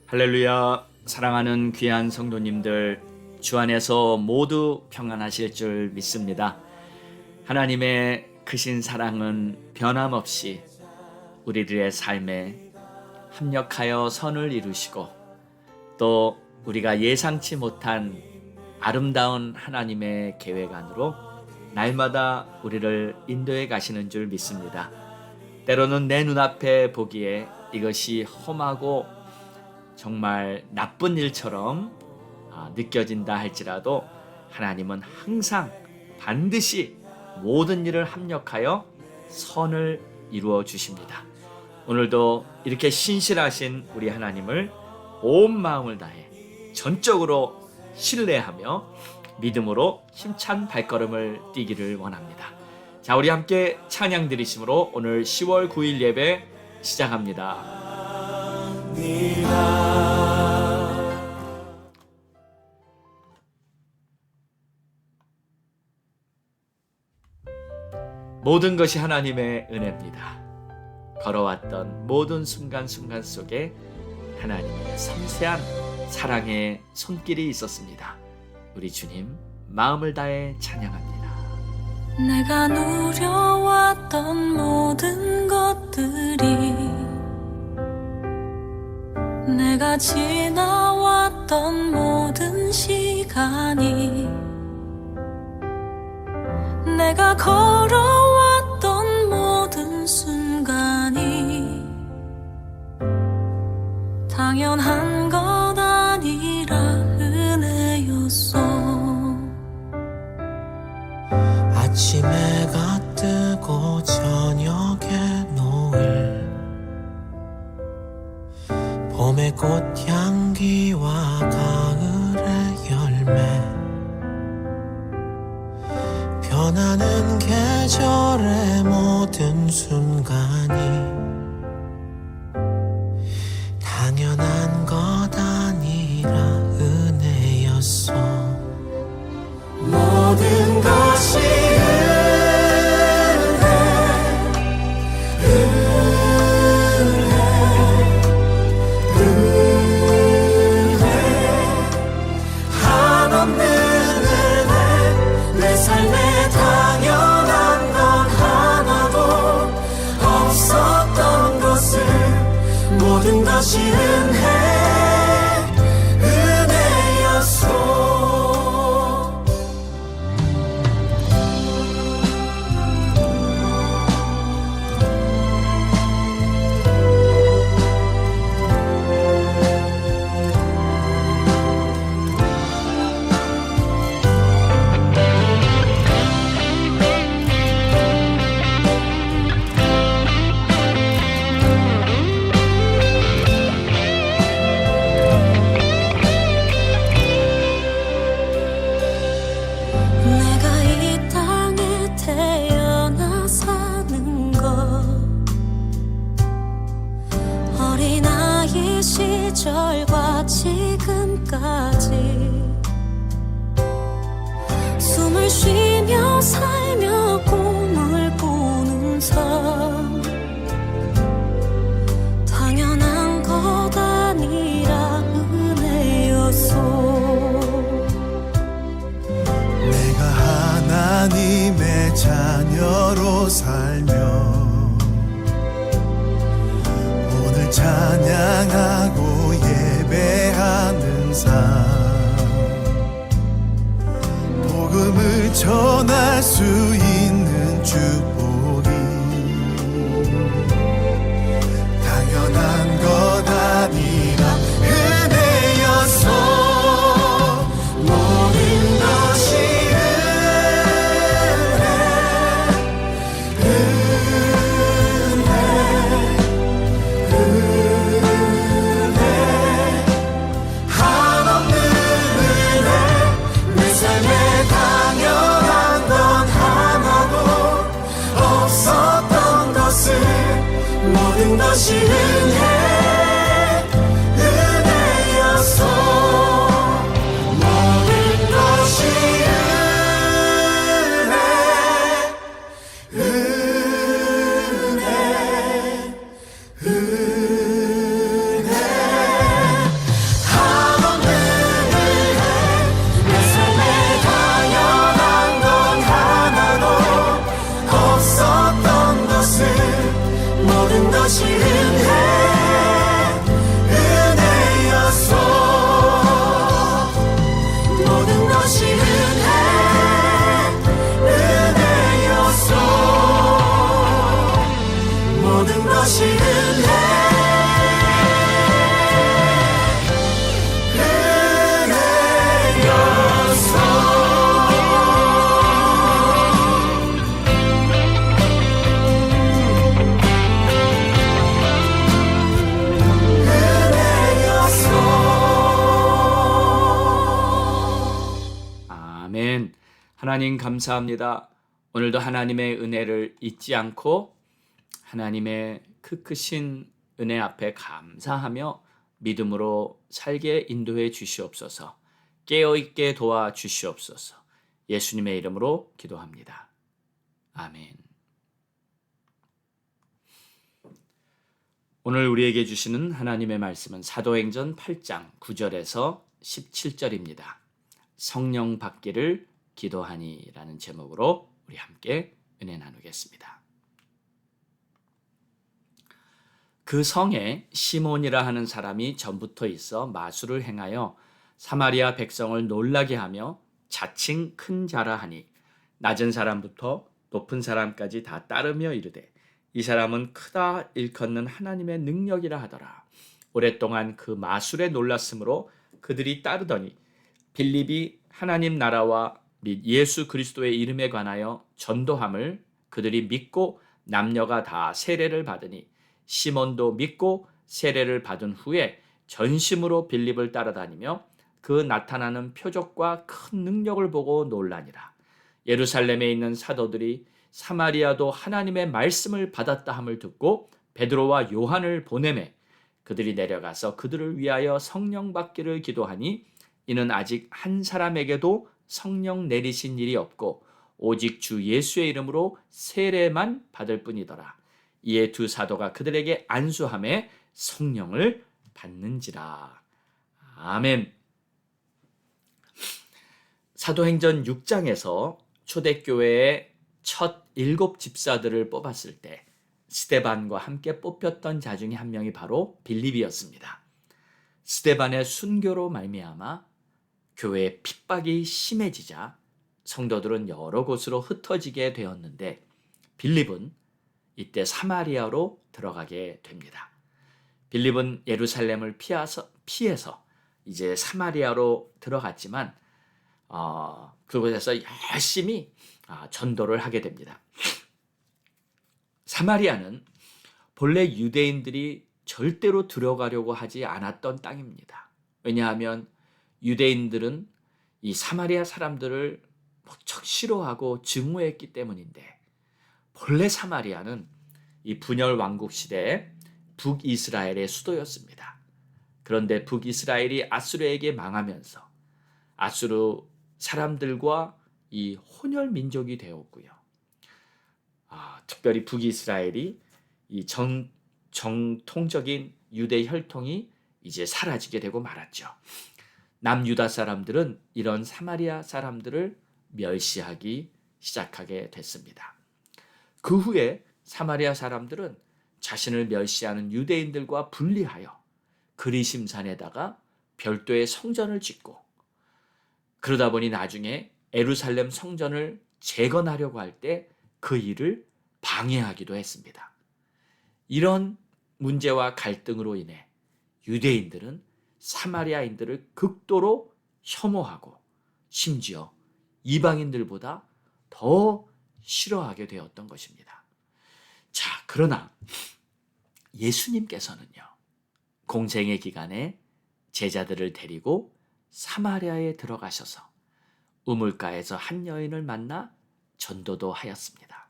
할렐루야. 사랑하는 귀한 성도님들, 주 안에서 모두 평안하실 줄 믿습니다. 하나님의 크신 사랑은 변함없이 우리들의 삶에 합력하여 선을 이루시고, 또 우리가 예상치 못한 아름다운 하나님의 계획 안으로 날마다 우리를 인도해 가시는 줄 믿습니다. 때로는 내 눈앞에 보기에 이것이 험하고 정말 나쁜 일처럼 느껴진다 할지라도 하나님은 항상 반드시 모든 일을 합력하여 선을 이루어 주십니다. 오늘도 이렇게 신실하신 우리 하나님을 온 마음을 다해 전적으로 신뢰하며 믿음으로 힘찬 발걸음을 뛰기를 원합니다. 자, 우리 함께 찬양 드리심으로 오늘 10월 9일 예배 시작합니다. 모든 것이 하나님의 은혜입니다. 걸어왔던 모든 순간순간 속에 하나님의 섬세한 사랑의 손길이 있었습니다. 우리 주님 마음을 다해 찬양합니다. 내가 누려왔던 모든 것들이, 내가 지나왔던 모든 시간이, 내가 걸어왔던 모든 순간이 당연한 것 아니라 은혜였어. 아침 해가 뜨고 저녁에 노을, 봄의 꽃향기와 가을의 열매, 변하는 계절의 모든 순간이 당연한 것 아니라 은혜였어. 모든 것이 한없는 은혜, 내 삶에 당연한 건 하나도 없었던 것을, 모든 것이 은혜였어. 시절과 지금까지 숨을 쉬며 살며 꿈을 꾸는 삶, 당연한 것 아니라 은혜였어. 내가 하나님의 자녀로 살며 오늘 찬양하고 예배하는 삶, 복음을 전할 수 있는 축복이 당연한 것 아니라 은혜였어. 모든 것이 모든 것이 은혜였어. 모든 것이 은혜 하나님 감사합니다. 오늘도 하나님의 은혜를 잊지 않고 하나님의 그 크신 은혜 앞에 감사하며 믿음으로 살게 인도해 주시옵소서. 깨어있게 도와 주시옵소서. 예수님의 이름으로 기도합니다. 아멘. 오늘 우리에게 주시는 하나님의 말씀은 사도행전 8장 9절에서 17절입니다. 성령 받기를 기도하니라는 제목으로 우리 함께 은혜 나누겠습니다. 그 성에 시몬이라 하는 사람이 전부터 있어 마술을 행하여 사마리아 백성을 놀라게 하며 자칭 큰 자라 하니 낮은 사람부터 높은 사람까지 다 따르며 이르되 이 사람은 크다 일컫는 하나님의 능력이라 하더라. 오랫동안 그 마술에 놀랐으므로 그들이 따르더니 빌립이 하나님 나라와 및 예수 그리스도의 이름에 관하여 전도함을 그들이 믿고 남녀가 다 세례를 받으니 시몬도 믿고 세례를 받은 후에 전심으로 빌립을 따라다니며 그 나타나는 표적과 큰 능력을 보고 놀라니라. 예루살렘에 있는 사도들이 사마리아도 하나님의 말씀을 받았다 함을 듣고 베드로와 요한을 보내매 그들이 내려가서 그들을 위하여 성령 받기를 기도하니 이는 아직 한 사람에게도 성령 내리신 일이 없고 오직 주 예수의 이름으로 세례만 받을 뿐이더라. 이에 두 사도가 그들에게 안수하며 성령을 받는지라. 아멘. 사도행전 6장에서 초대교회의 첫 7 집사들을 뽑았을 때 스데반과 함께 뽑혔던 자 중에 한 명이 바로 빌립이었습니다. 스데반의 순교로 말미암아 교회의 핍박이 심해지자 성도들은 여러 곳으로 흩어지게 되었는데 빌립은 이때 사마리아로 들어가게 됩니다. 빌립은 예루살렘을 피해서 이제 사마리아로 들어갔지만 그곳에서 열심히 전도를 하게 됩니다. 사마리아는 본래 유대인들이 절대로 들어가려고 하지 않았던 땅입니다. 왜냐하면 유대인들은 이 사마리아 사람들을 무척 싫어하고 증오했기 때문인데 본래 사마리아는 이 분열 왕국 시대에 북이스라엘의 수도였습니다. 그런데 북이스라엘이 아수르에게 망하면서 아수르 사람들과 이 혼혈 민족이 되었고요. 특별히 북이스라엘이 이 정통적인 유대 혈통이 이제 사라지게 되고 말았죠. 남유다 사람들은 이런 사마리아 사람들을 멸시하기 시작하게 됐습니다. 그 후에 사마리아 사람들은 자신을 멸시하는 유대인들과 분리하여 그리심산에다가 별도의 성전을 짓고 그러다 보니 나중에 예루살렘 성전을 재건하려고 할 때 그 일을 방해하기도 했습니다. 이런 문제와 갈등으로 인해 유대인들은 사마리아인들을 극도로 혐오하고 심지어 이방인들보다 더 싫어하게 되었던 것입니다. 자, 그러나 예수님께서는요, 공생의 기간에 제자들을 데리고 사마리아에 들어가셔서 우물가에서 한 여인을 만나 전도도 하였습니다.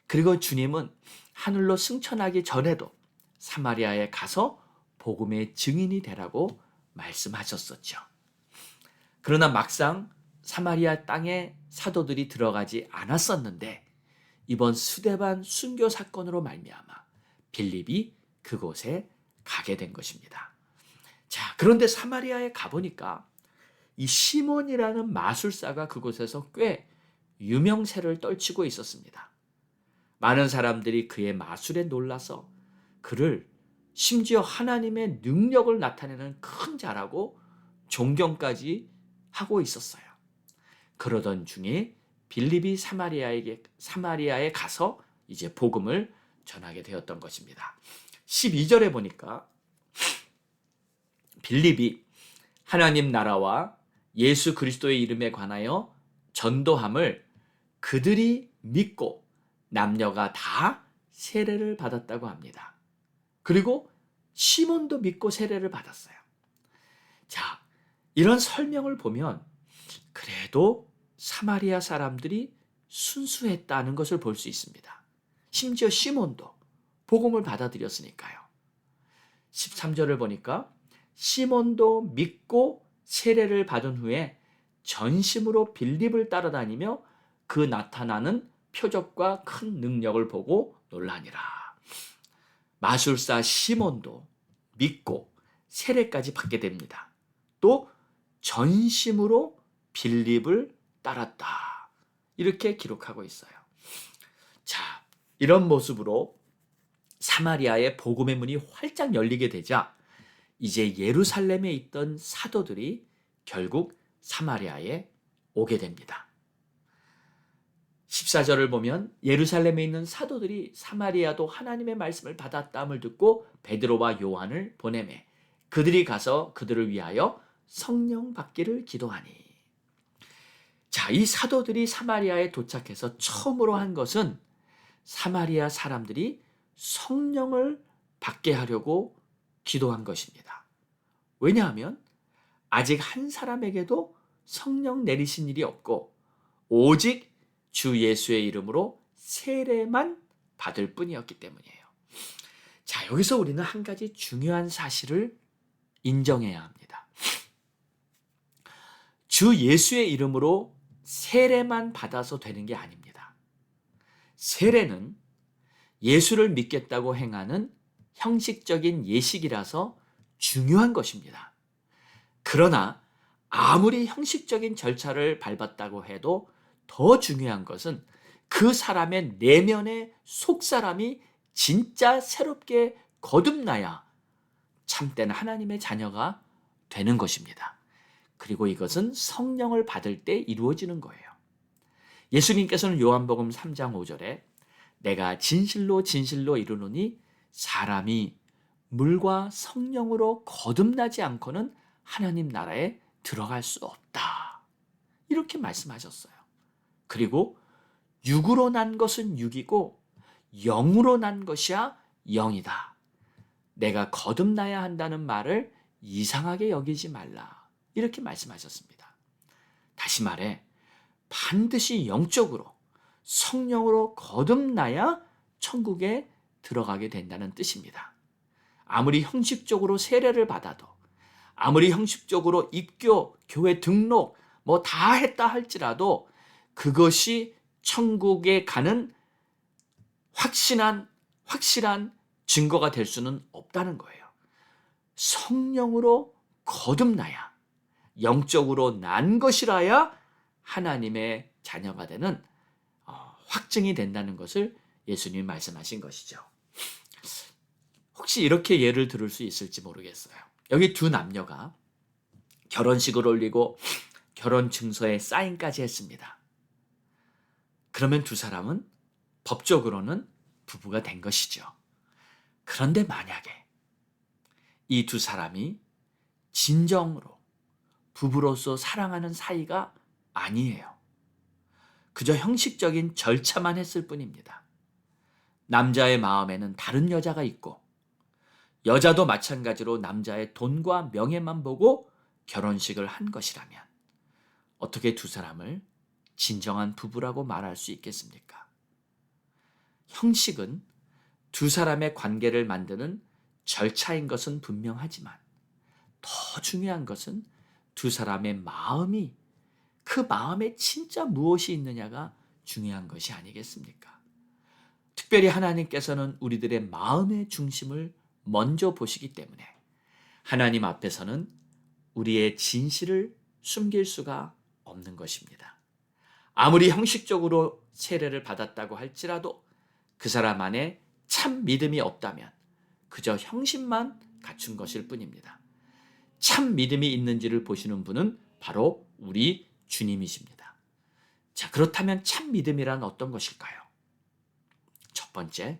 그리고 주님은 하늘로 승천하기 전에도 사마리아에 가서 복음의 증인이 되라고 말씀하셨었죠. 그러나 막상 사마리아 땅에 사도들이 들어가지 않았었는데 이번 스데반 순교 사건으로 말미암아 빌립이 그곳에 가게 된 것입니다. 자, 그런데 사마리아에 가보니까 이 시몬이라는 마술사가 그곳에서 꽤 유명세를 떨치고 있었습니다. 많은 사람들이 그의 마술에 놀라서 그를 심지어 하나님의 능력을 나타내는 큰 자라고 존경까지 하고 있었어요. 그러던 중에 빌립이 사마리아에 가서 이제 복음을 전하게 되었던 것입니다. 12절에 보니까 빌립이 하나님 나라와 예수 그리스도의 이름에 관하여 전도함을 그들이 믿고 남녀가 다 세례를 받았다고 합니다. 그리고 시몬도 믿고 세례를 받았어요. 자, 이런 설명을 보면 그래도 사마리아 사람들이 순수했다는 것을 볼 수 있습니다. 심지어 시몬도 복음을 받아들였으니까요. 13절을 보니까 시몬도 믿고 세례를 받은 후에 전심으로 빌립을 따라다니며 그 나타나는 표적과 큰 능력을 보고 놀라니라. 마술사 시몬도 믿고 세례까지 받게 됩니다. 또 전심으로 빌립을 따랐다. 이렇게 기록하고 있어요. 자, 이런 모습으로 사마리아의 복음의 문이 활짝 열리게 되자 이제 예루살렘에 있던 사도들이 결국 사마리아에 오게 됩니다. 14절을 보면 예루살렘에 있는 사도들이 사마리아도 하나님의 말씀을 받았다함을 듣고 베드로와 요한을 보내매 그들이 가서 그들을 위하여 성령 받기를 기도하니. 자, 이 사도들이 사마리아에 도착해서 처음으로 한 것은 사마리아 사람들이 성령을 받게 하려고 기도한 것입니다. 왜냐하면 아직 한 사람에게도 성령 내리신 일이 없고 오직 주 예수의 이름으로 세례만 받을 뿐이었기 때문이에요. 자, 여기서 우리는 한 가지 중요한 사실을 인정해야 합니다. 주 예수의 이름으로 세례만 받아서 되는 게 아닙니다. 세례는 예수를 믿겠다고 행하는 형식적인 예식이라서 중요한 것입니다. 그러나 아무리 형식적인 절차를 밟았다고 해도 더 중요한 것은 그 사람의 내면의 속사람이 진짜 새롭게 거듭나야 참된 하나님의 자녀가 되는 것입니다. 그리고 이것은 성령을 받을 때 이루어지는 거예요. 예수님께서는 요한복음 3장 5절에 내가 진실로 진실로 이르노니 사람이 물과 성령으로 거듭나지 않고는 하나님 나라에 들어갈 수 없다. 이렇게 말씀하셨어요. 그리고 육으로 난 것은 육이고 영으로 난 것이야 영이다. 내가 거듭나야 한다는 말을 이상하게 여기지 말라. 이렇게 말씀하셨습니다. 다시 말해 반드시 영적으로 성령으로 거듭나야 천국에 들어가게 된다는 뜻입니다. 아무리 형식적으로 세례를 받아도 아무리 형식적으로 입교, 교회 등록 뭐 다 했다 할지라도 그것이 천국에 가는 확실한 증거가 될 수는 없다는 거예요. 성령으로 거듭나야 영적으로 난 것이라야 하나님의 자녀가 되는 확증이 된다는 것을 예수님이 말씀하신 것이죠. 혹시 이렇게 예를 들을 수 있을지 모르겠어요. 여기 두 남녀가 결혼식을 올리고 결혼 증서에 사인까지 했습니다. 그러면 두 사람은 법적으로는 부부가 된 것이죠. 그런데 만약에 이 두 사람이 진정으로 부부로서 사랑하는 사이가 아니에요. 그저 형식적인 절차만 했을 뿐입니다. 남자의 마음에는 다른 여자가 있고 여자도 마찬가지로 남자의 돈과 명예만 보고 결혼식을 한 것이라면 어떻게 두 사람을 진정한 부부라고 말할 수 있겠습니까? 형식은 두 사람의 관계를 만드는 절차인 것은 분명하지만 더 중요한 것은 두 사람의 마음이 그 마음에 진짜 무엇이 있느냐가 중요한 것이 아니겠습니까? 특별히 하나님께서는 우리들의 마음의 중심을 먼저 보시기 때문에 하나님 앞에서는 우리의 진실을 숨길 수가 없는 것입니다. 아무리 형식적으로 세례를 받았다고 할지라도 그 사람 안에 참 믿음이 없다면 그저 형식만 갖춘 것일 뿐입니다. 참 믿음이 있는지를 보시는 분은 바로 우리 주님이십니다. 자, 그렇다면 참 믿음이란 어떤 것일까요? 첫 번째,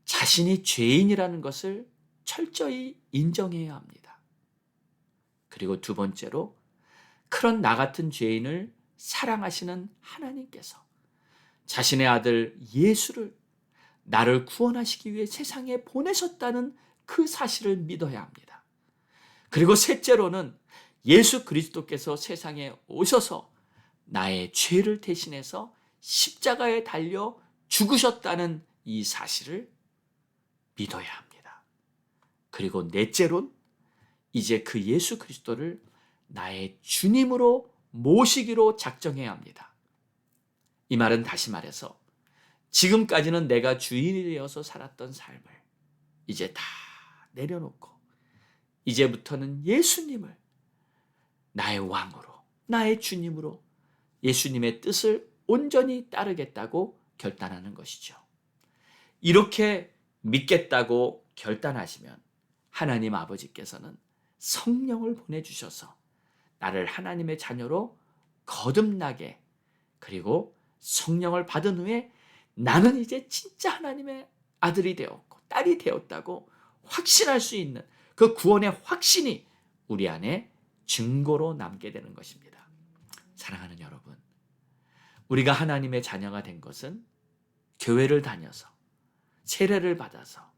자신이 죄인이라는 것을 철저히 인정해야 합니다. 그리고 두 번째로, 그런 나 같은 죄인을 사랑하시는 하나님께서 자신의 아들 예수를 나를 구원하시기 위해 세상에 보내셨다는 그 사실을 믿어야 합니다. 그리고 셋째로는 예수 그리스도께서 세상에 오셔서 나의 죄를 대신해서 십자가에 달려 죽으셨다는 이 사실을 믿어야 합니다. 그리고 넷째론 이제 그 예수 그리스도를 나의 주님으로 모시기로 작정해야 합니다. 이 말은 다시 말해서 지금까지는 내가 주인이 되어서 살았던 삶을 이제 다 내려놓고 이제부터는 예수님을 나의 왕으로, 나의 주님으로 예수님의 뜻을 온전히 따르겠다고 결단하는 것이죠. 이렇게 믿겠다고 결단하시면 하나님 아버지께서는 성령을 보내주셔서 나를 하나님의 자녀로 거듭나게, 그리고 성령을 받은 후에 나는 이제 진짜 하나님의 아들이 되었고 딸이 되었다고 확신할 수 있는 그 구원의 확신이 우리 안에 증거로 남게 되는 것입니다. 사랑하는 여러분, 우리가 하나님의 자녀가 된 것은 교회를 다녀서 세례를 받아서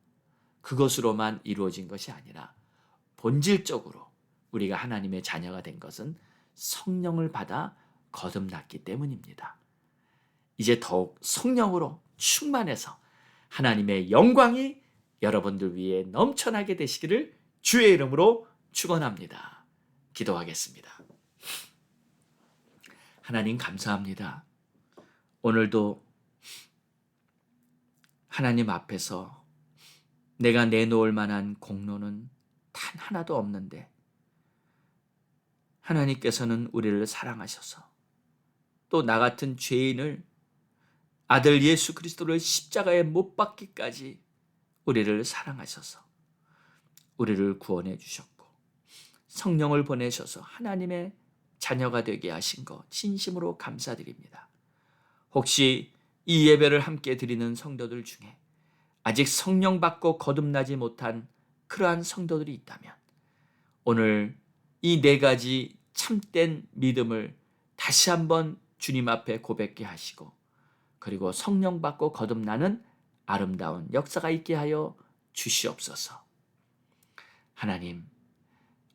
그것으로만 이루어진 것이 아니라 본질적으로 우리가 하나님의 자녀가 된 것은 성령을 받아 거듭났기 때문입니다. 이제 더욱 성령으로 충만해서 하나님의 영광이 여러분들 위해 넘쳐나게 되시기를 주의 이름으로 축원합니다. 기도하겠습니다. 하나님 감사합니다. 오늘도 하나님 앞에서 내가 내놓을 만한 공로는 단 하나도 없는데 하나님께서는 우리를 사랑하셔서 또 나 같은 죄인을 아들 예수 그리스도를 십자가에 못 박기까지 우리를 사랑하셔서 우리를 구원해 주셨고 성령을 보내셔서 하나님의 자녀가 되게 하신 것 진심으로 감사드립니다. 혹시 이 예배를 함께 드리는 성도들 중에 아직 성령 받고 거듭나지 못한 그러한 성도들이 있다면 오늘 이 네 가지 참된 믿음을 다시 한번 주님 앞에 고백게 하시고 그리고 성령 받고 거듭나는 아름다운 역사가 있게 하여 주시옵소서. 하나님,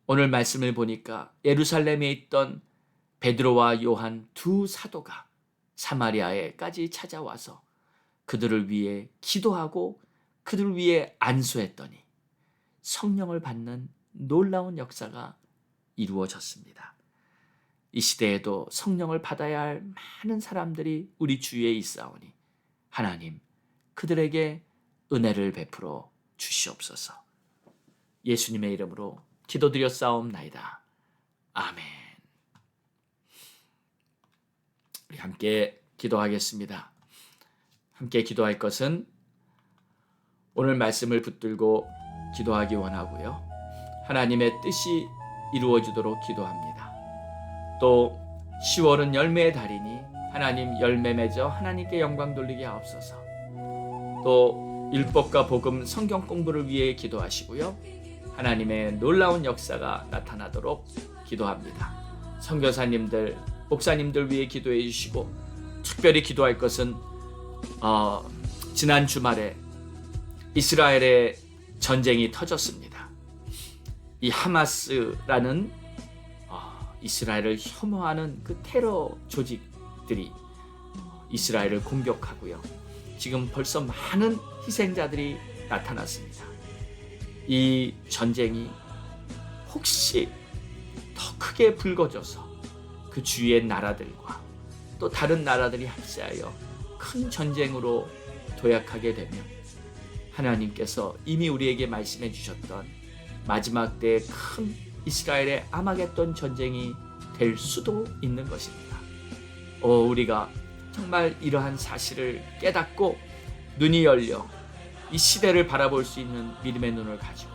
오늘 말씀을 보니까 예루살렘에 있던 베드로와 요한 두 사도가 사마리아에까지 찾아와서 그들을 위해 기도하고 그들을 위해 안수했더니 성령을 받는 놀라운 역사가 이루어졌습니다. 이 시대에도 성령을 받아야 할 많은 사람들이 우리 주위에 있사오니 하나님, 그들에게 은혜를 베풀어 주시옵소서. 예수님의 이름으로 기도드렸사옵나이다. 아멘. 우리 함께 기도하겠습니다. 함께 기도할 것은 오늘 말씀을 붙들고 기도하기 원하고요. 하나님의 뜻이 이루어지도록 기도합니다. 또 10월은 열매의 달이니 하나님 열매 맺어 하나님께 영광 돌리게 하옵소서. 또 율법과 복음 성경 공부를 위해 기도하시고요. 하나님의 놀라운 역사가 나타나도록 기도합니다. 선교사님들, 목사님들 위해 기도해 주시고 특별히 기도할 것은 지난 주말에 이스라엘의 전쟁이 터졌습니다. 이 하마스라는 이스라엘을 혐오하는 그 테러 조직들이 이스라엘을 공격하고요. 지금 벌써 많은 희생자들이 나타났습니다. 이 전쟁이 혹시 더 크게 불거져서 그 주위의 나라들과 또 다른 나라들이 합세하여 큰 전쟁으로 도약하게 되면 하나님께서 이미 우리에게 말씀해 주셨던 마지막 때의 큰 이스라엘의 아마겟돈 전쟁이 될 수도 있는 것입니다. 우리가 정말 이러한 사실을 깨닫고 눈이 열려 이 시대를 바라볼 수 있는 믿음의 눈을 가지고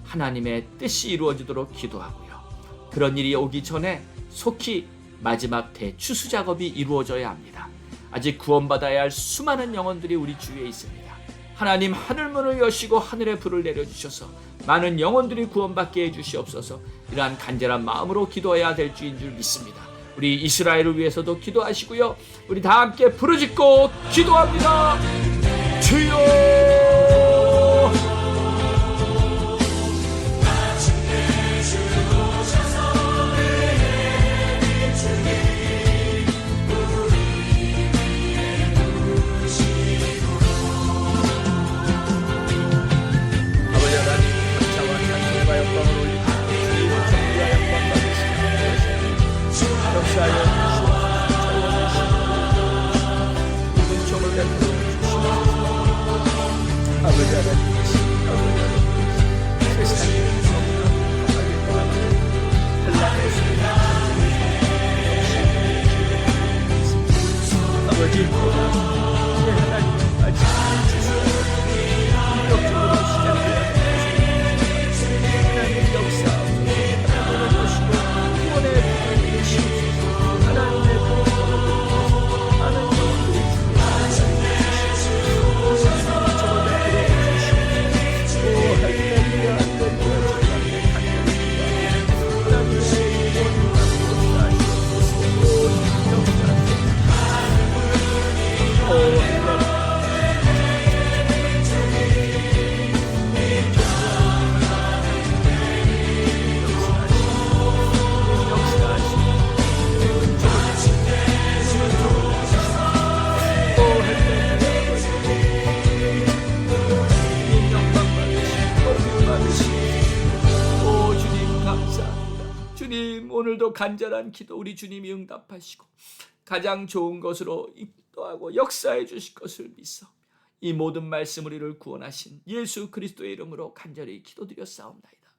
하나님의 뜻이 이루어지도록 기도하고요. 그런 일이 오기 전에 속히 마지막 대추수 작업이 이루어져야 합니다. 아직 구원받아야 할 수많은 영혼들이 우리 주위에 있습니다. 하나님 하늘문을 여시고 하늘에 불을 내려주셔서 많은 영혼들이 구원받게 해주시옵소서. 이러한 간절한 마음으로 기도해야 될 주인 줄 믿습니다. 우리 이스라엘을 위해서도 기도하시고요. 우리 다 함께 부르짖고 기도합니다. 주여! 오늘도 간절한 기도 우리 주님이 응답하시고 가장 좋은 것으로 인도하고 역사해 주실 것을 믿사 이 모든 말씀 우리를 구원하신 예수 그리스도의 이름으로 간절히 기도드렸사옵나이다.